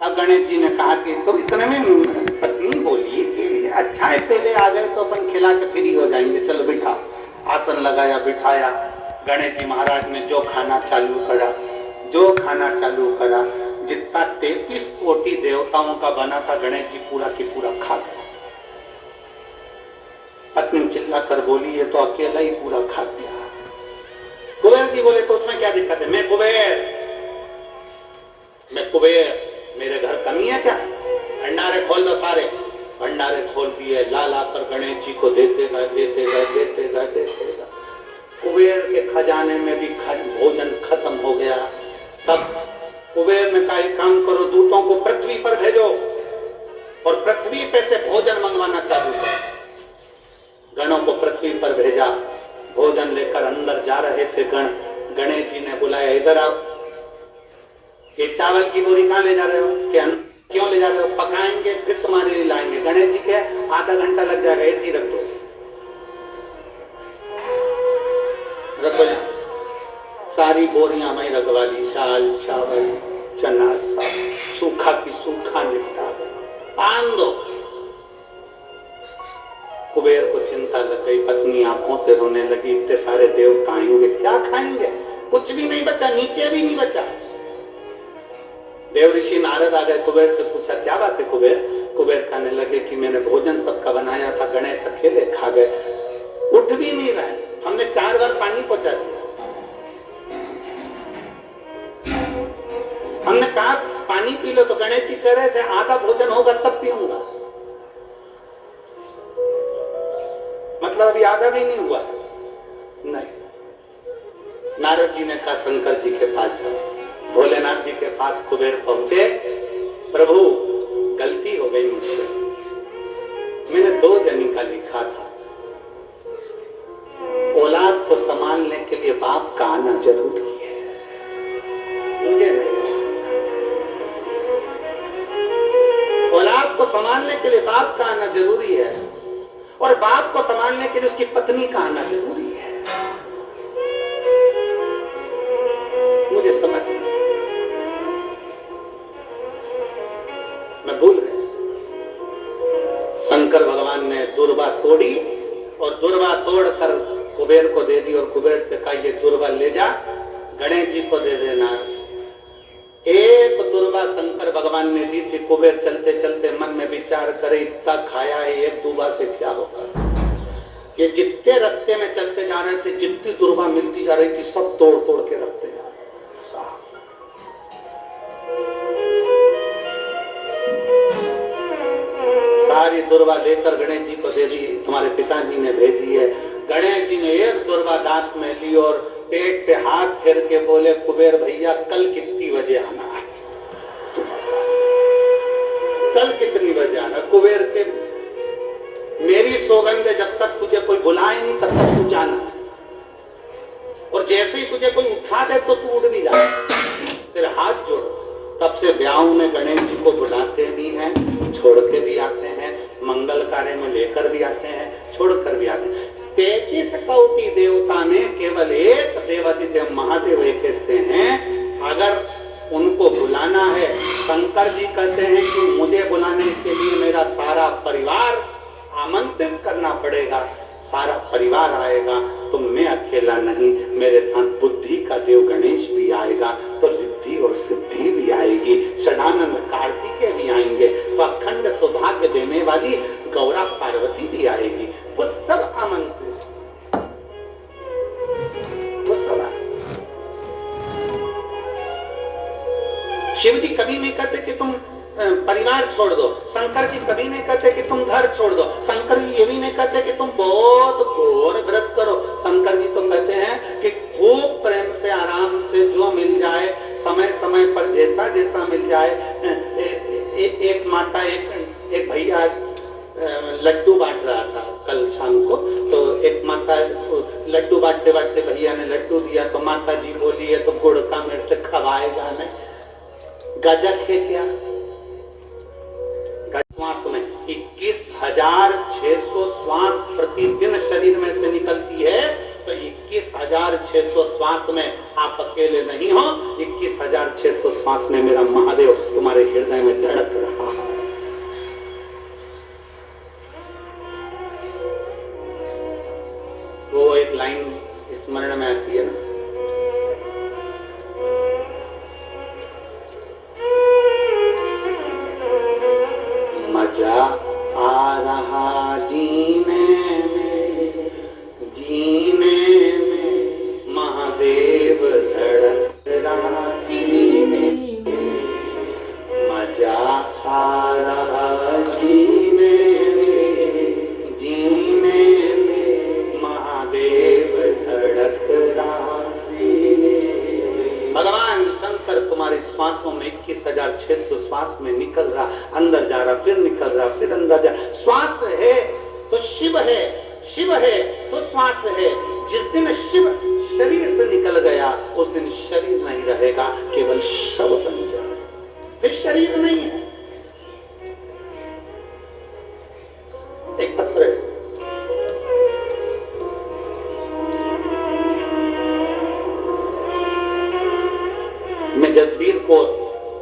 अब गणेश जी ने कहा कि तुम इतने में पत्नी बोली कि अच्छा है पहले आ गए तो अपन खिला के फ्री हो जाएंगे, चलो बिठा। आसन लगाया, बिठाया। गणेश जी महाराज ने जो खाना चालू करा, जितना 33 कोटि देवताओं का बना था गणेश जी पूरा की पूरा खा गए। पत्नी चिल्ला कर बोली ये तो अकेला ही पूरा खा गया। कुबेर जी बोले तो उसमें क्या दिक्कत है, मैं कुबेर, मेरे घर कमी है क्या? भंडारे खोल दो सारे। भंडारे खोल दिए, ला कर गणेश जी को देते गए। कुबेर के खजाने में भी भोजन खत्म हो गया। तब कुबेर ने कहा एक काम करो, दूतों को पृथ्वी पर भेजो और पृथ्वी पे से भोजन मंगवाना चालू करो। गणों को पृथ्वी पर भेजा। भोजन लेकर अंदर जा रहे थे गण। गणेश जी ने बुलाया, इधर आओ। ये चावल की बोरी कहाँ ले जा रहे हो? क्यों ले जा रहे हो? पकाएंगे फिर तुम्हारे लिए लाएंगे। गणेश जी के आधा घंटा लग जाएगा, ऐसी रख दो। रखो, सारी बोरियां में रखवा ली। दाल चावल चना सब सूखा की सूखा निपटा गया। बांध दो। कुबेर को चिंता लग गई, पत्नी आंखों से रोने लगी। इतने सारे देवता आएंगे, क्या खाएंगे? कुछ भी नहीं बचा, नीचे भी नहीं बचा। देव ऋषि नारद आ गए, कुबेर से पूछा क्या बात है कुबेर? कुबेर कहने लगे कि मैंने भोजन सबका बनाया था, गणेश अकेले खा गए, उठ भी नहीं रहे। हमने 4 बार पानी पहुंचा दिया। हमने कहा पानी पी लो तो गणेश जी कह रहे थे आधा भोजन होगा तब पीऊंगा। मतलब अभी आधा भी नहीं हुआ। नहीं। नारद जी ने कहा शंकर जी के पास जाओ। भोलेनाथ जी के पास कुबेर पहुंचे। प्रभु गलती हो गई मुझसे, मैंने 2 जनी का लिखा था। औलाद को संभालने के लिए बाप का आना जरूरी है, मुझे नहीं। औलाद को संभालने के लिए बाप का आना जरूरी है और बाप को संभालने के लिए उसकी पत्नी का आना जरूरी है। मुझे समझ में मैं भूल गया। शंकर भगवान ने दुर्वा तोड़ी और दुर्वा तोड़कर कुबेर को दे दी और कुबेर से कहा ये दुर्वा ले जा, गणेश जी को दे देना। एक दुर्वा शंकर भगवान ने दी थी। कुबेर चलते चलते मन में विचार करे इतना खाया है, एक दुर्वा से क्या होगा? ये जितने रास्ते में चलते जा रहे थे, जितनी दुर्वा मिलती जा रही थी, सब तोड़ तोड़ के रखते जा रहे। सारी दुर्वा लेकर गणेश जी को दे दी, तुम्हारे पिताजी ने भेजी है। गणेश जी ने एक दुर्वा दांत में ली और पेट पे हाथ फेर के बोले कुबेर भैया कल कितनी बजे आना है? कल कितनी बजे आना? कुबेर के मेरी सौगंध है, जब तक तुझे कोई बुलाए नहीं तब तक तू जाना, और जैसे ही तुझे कोई उठा दे तो तू उड़ भी जा, तेरे हाथ जोड़ो। तब से ब्याह में गणेश जी को बुलाते भी हैं, छोड़ के भी आते हैं, मंगल कार्य में लेकर भी आते हैं, छोड़कर भी आते हैं। 33 कोटि देवता में केवल एक देवादिदेव महादेव एक ऐसे हैं, अगर उनको बुलाना है, शंकर जी कहते हैं कि मुझे बुलाने के लिए मेरा सारा परिवार आमंत्रित करना पड़ेगा, सारा परिवार आएगा, तो मैं अकेला नहीं, मेरे साथ बुद्धि का देव गणेश भी आएगा, तो रिद्धि और सिद्धि भी आएगी, षडानंद कार्तिकेय भी आएंगे, तो अखंड सौभाग्य देने वाली गौरा पार्वती भी आएगी। वो सब आमंत्रित, वो सब आए। शिव जी कभी नहीं कहते कि तुम परिवार छोड़ दो, शंकर जी कभी नहीं कहते कि तुम घर छोड़ दो, शंकर जी ये भी नहीं कहते कि तुम बहुत घोर व्रत करो। शंकर जी तो कहते हैं कि खूब प्रेम से आराम से जो मिल जाए, समय समय पर जैसा जैसा मिल जाए। एक माता एक भैया लड्डू बांट रहा था कल शाम को, तो एक माता लड्डू बांटते बांटते भैया ने लड्डू दिया, तो माता जी बोली है तो गुड़ का मेरे से खवाएगा नहीं, गजक है क्या? श्वास में 21,600 श्वास प्रतिदिन शरीर में से निकलती है, तो 21,600 श्वास में आप अकेले नहीं हो, 21,600 श्वास में मेरा महादेव तुम्हारे हृदय में रहा जीने में महादेव धड़क रहा सीने में, मजा आ रहा जीने में महादेव धड़क रहा सीने में। भगवान शंकर तुम्हारे श्वासों में 21,600 श्वास में निकल रहा, अंदर जा रहा, फिर निकल रहा, फिर अंदर जा। श्वास है तो शिव है, शिव है तो श्वास है। जिस दिन शिव शरीर से निकल गया उस दिन शरीर नहीं रहेगा, केवल शव बन जाए, फिर शरीर नहीं है। एक पत्र है, मैं जसबीर को